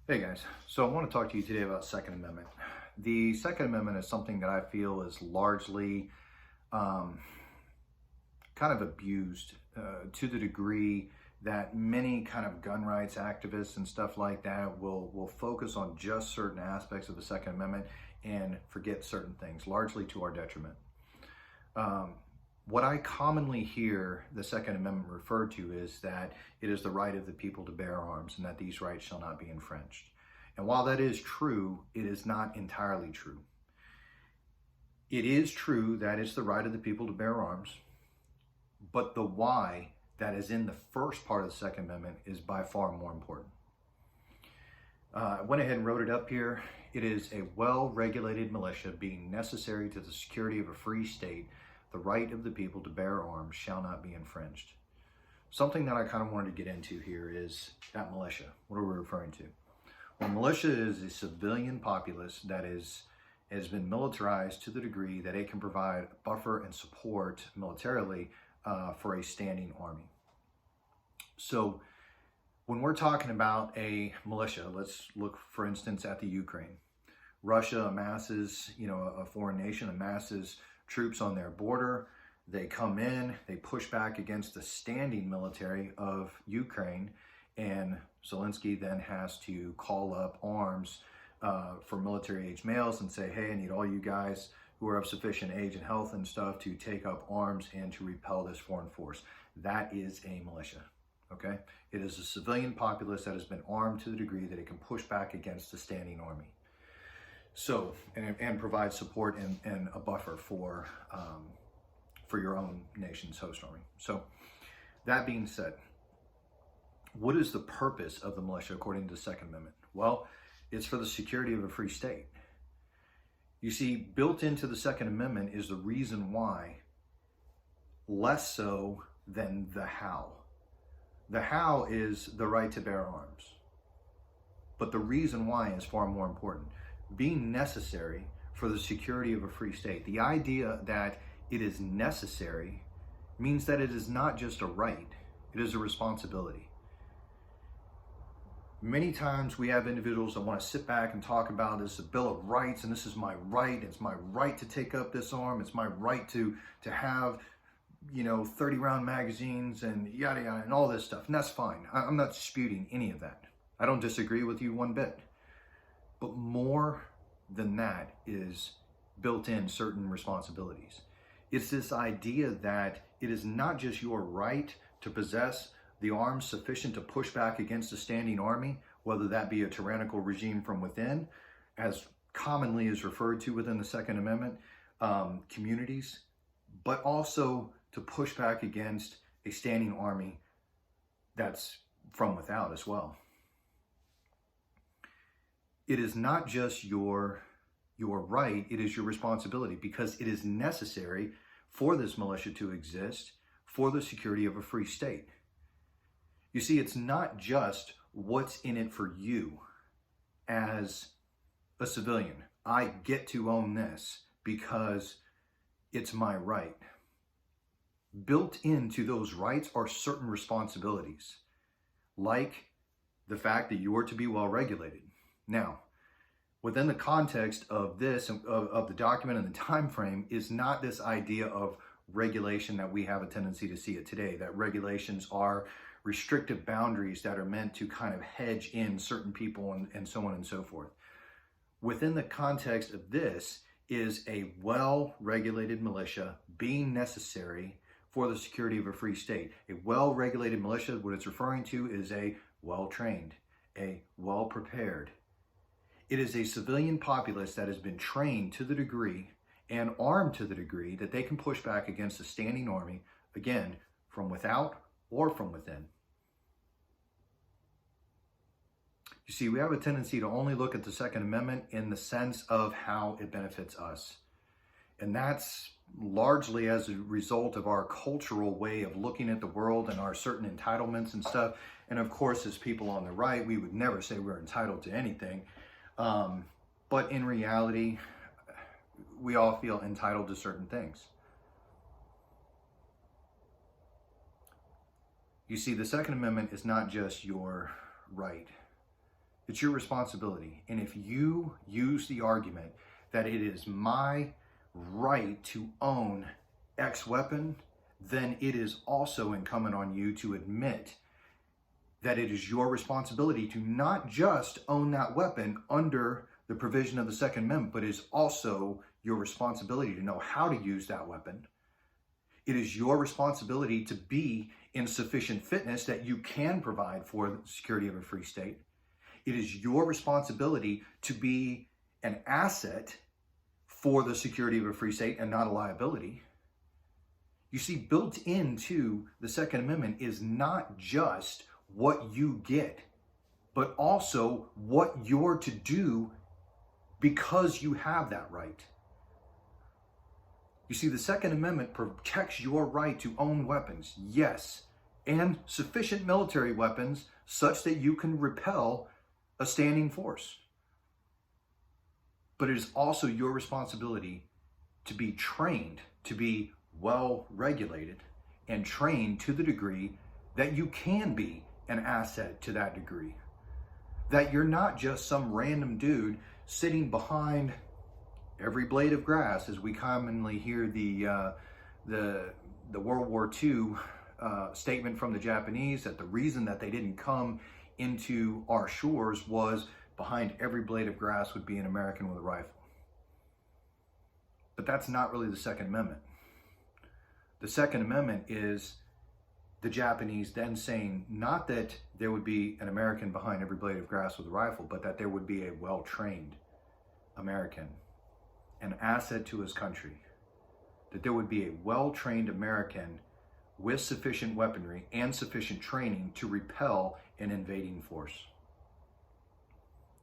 Hey guys, so I want to talk to you today about Second Amendment. The Second Amendment is something that I feel is largely um, kind of abused to the degree that many kind of gun rights activists and stuff like that will focus on just certain aspects of the Second Amendment and forget certain things, largely to our detriment. Um, what I commonly hear the Second Amendment referred to is that it is the right of the people to bear arms and that these rights shall not be infringed. And while that is true, it is not entirely true. It is true that it's the right of the people to bear arms, but the why that is in the first part of the Second Amendment is by far more important. I went ahead and wrote it up here. It is a well-regulated militia being necessary to the security of a free state. The right of the people to bear arms shall not be infringed. Something that I kind of wanted to get into here is that militia. What are we referring to? Well, militia is a civilian populace that has been militarized to the degree that it can provide buffer and support militarily for a standing army. So when we're talking about a militia, let's look, for instance, at the Ukraine. Russia amasses, a foreign nation amasses troops on their border. They come in, they push back against the standing military of Ukraine, and Zelensky then has to call up arms for military-age males and say, hey, I need all you guys who are of sufficient age and health and stuff to take up arms and to repel this foreign force. That is a militia, okay? It is a civilian populace that has been armed to the degree that it can push back against the standing army. So, and provide support and a buffer for your own nation's host army. So, that being said, what is the purpose of the militia according to the Second Amendment? Well, it's for the security of a free state. You see, built into the Second Amendment is the reason why, less so than the how. The how is the right to bear arms. But the reason why is far more important. Being necessary for the security of a free state. The idea that it is necessary means that it is not just a right, it is a responsibility. Many times we have individuals that want to sit back and talk about this a Bill of Rights, and this is my right, it's my right to take up this arm, it's my right to have 30-round magazines and yada yada and all this stuff, and that's fine. I'm not disputing any of that. I don't disagree with you one bit. But more than that is built in certain responsibilities. It's this idea that it is not just your right to possess the arms sufficient to push back against a standing army, whether that be a tyrannical regime from within, as commonly is referred to within the Second Amendment, communities, but also to push back against a standing army that's from without as well. It is not just your right, it is your responsibility, because it is necessary for this militia to exist for the security of a free state. You see, it's not just what's in it for you as a civilian. I get to own this because it's my right. Built into those rights are certain responsibilities, like the fact that you are to be well regulated. Now, within the context of this, of the document and the time frame, is not this idea of regulation that we have a tendency to see it today, that regulations are restrictive boundaries that are meant to kind of hedge in certain people and so on and so forth. Within the context of this is a well-regulated militia being necessary for the security of a free state. A well-regulated militia, what it's referring to is a well-trained, a well-prepared. It is a civilian populace that has been trained to the degree and armed to the degree that they can push back against a standing army, again, from without or from within. You see, we have a tendency to only look at the Second Amendment in the sense of how it benefits us. And that's largely as a result of our cultural way of looking at the world and our certain entitlements and stuff. And of course, as people on the right, we would never say we're entitled to anything. But in reality, we all feel entitled to certain things. You see, the Second Amendment is not just your right. It's your responsibility. And if you use the argument that it is my right to own X weapon, then it is also incumbent on you to admit that it is your responsibility to not just own that weapon under the provision of the Second Amendment, but it is also your responsibility to know how to use that weapon. It is your responsibility to be in sufficient fitness that you can provide for the security of a free state. It is your responsibility to be an asset for the security of a free state and not a liability. You see, built into the Second Amendment is not just what you get, but also what you're to do because you have that right. You see, the Second Amendment protects your right to own weapons, yes, and sufficient military weapons such that you can repel a standing force. But it is also your responsibility to be trained, to be well regulated and trained to the degree that you can be an asset to that degree. That you're not just some random dude sitting behind every blade of grass, as we commonly hear the World War II statement from the Japanese, that the reason that they didn't come into our shores was behind every blade of grass would be an American with a rifle. But that's not really the Second Amendment. The Second Amendment is the Japanese then saying not that there would be an American behind every blade of grass with a rifle, but that there would be a well-trained American, an asset to his country, that there would be a well-trained American with sufficient weaponry and sufficient training to repel an invading force.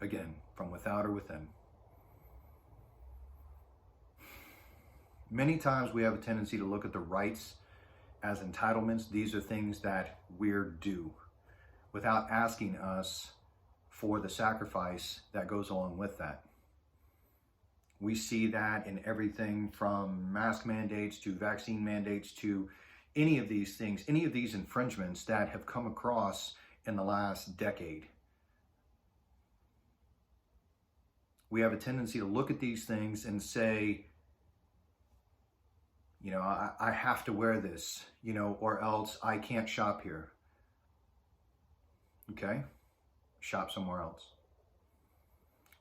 Again, from without or within. Many times we have a tendency to look at the rights as entitlements. These are things that we're due, without asking us for the sacrifice that goes along with that. We see that in everything from mask mandates to vaccine mandates to any of these things, any of these infringements that have come across in the last decade. We have a tendency to look at these things and say, I have to wear this, or else I can't shop here. Okay? Shop somewhere else.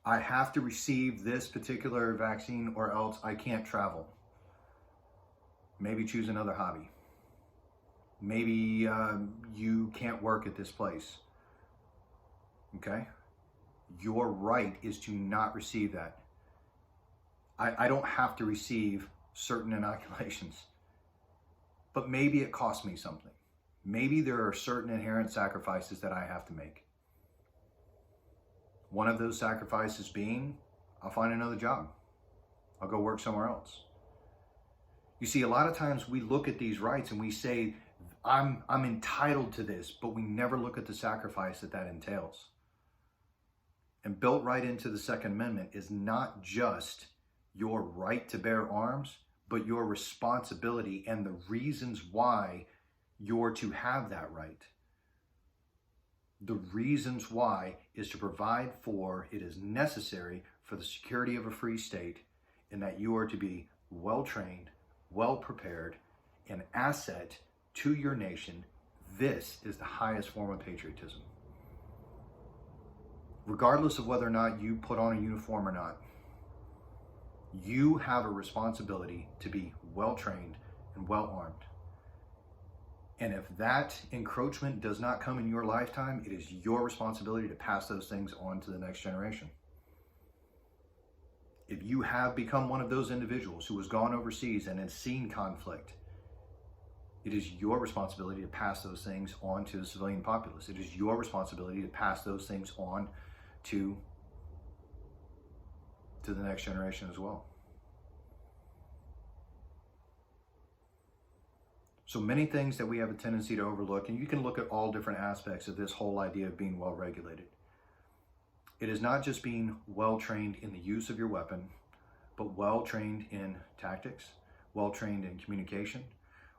I have to receive this particular vaccine or else I can't travel. Maybe choose another hobby. Maybe you can't work at this place. Okay? Your right is to not receive that. I don't have to receive certain inoculations, but maybe it costs me something. Maybe there are certain inherent sacrifices that I have to make. One of those sacrifices being, I'll find another job. I'll go work somewhere else. You see, a lot of times we look at these rights and we say, I'm entitled to this, but we never look at the sacrifice that entails. And built right into the Second Amendment is not just your right to bear arms, but your responsibility and the reasons why you're to have that right. The reasons why is to provide for, it is necessary for the security of a free state, and that you are to be well-trained, well-prepared, an asset to your nation. This is the highest form of patriotism. Regardless of whether or not you put on a uniform or not, you have a responsibility to be well-trained and well-armed. And if that encroachment does not come in your lifetime, it is your responsibility to pass those things on to the next generation. If you have become one of those individuals who has gone overseas and has seen conflict, it is your responsibility to pass those things on to the civilian populace. It is your responsibility to pass those things on to the next generation as well. So many things that we have a tendency to overlook, and you can look at all different aspects of this whole idea of being well regulated. It is not just being well trained in the use of your weapon, but well trained in tactics, well trained in communication,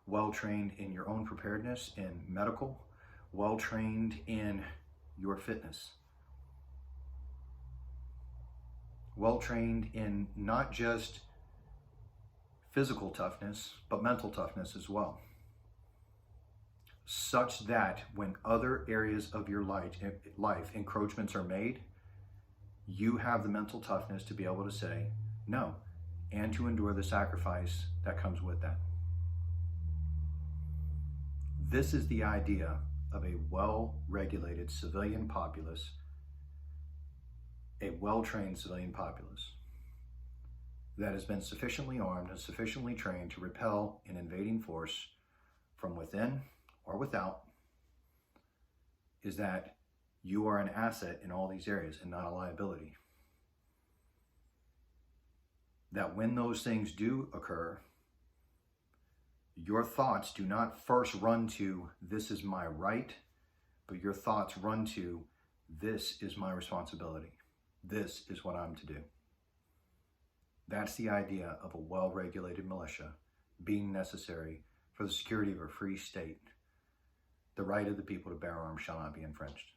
well trained in your own preparedness in medical, well trained in your fitness. well trained in not just physical toughness, but mental toughness as well. Such that when other areas of your life encroachments are made, you have the mental toughness to be able to say no, and to endure the sacrifice that comes with that. This is the idea of a well-regulated civilian populace, a well-trained civilian populace that has been sufficiently armed and sufficiently trained to repel an invading force from within or without, is that you are an asset in all these areas and not a liability. That when those things do occur, your thoughts do not first run to, this is my right, but your thoughts run to, this is my responsibility. This is what I'm to do. That's the idea of a well-regulated militia being necessary for the security of a free state. The right of the people to bear arms shall not be infringed.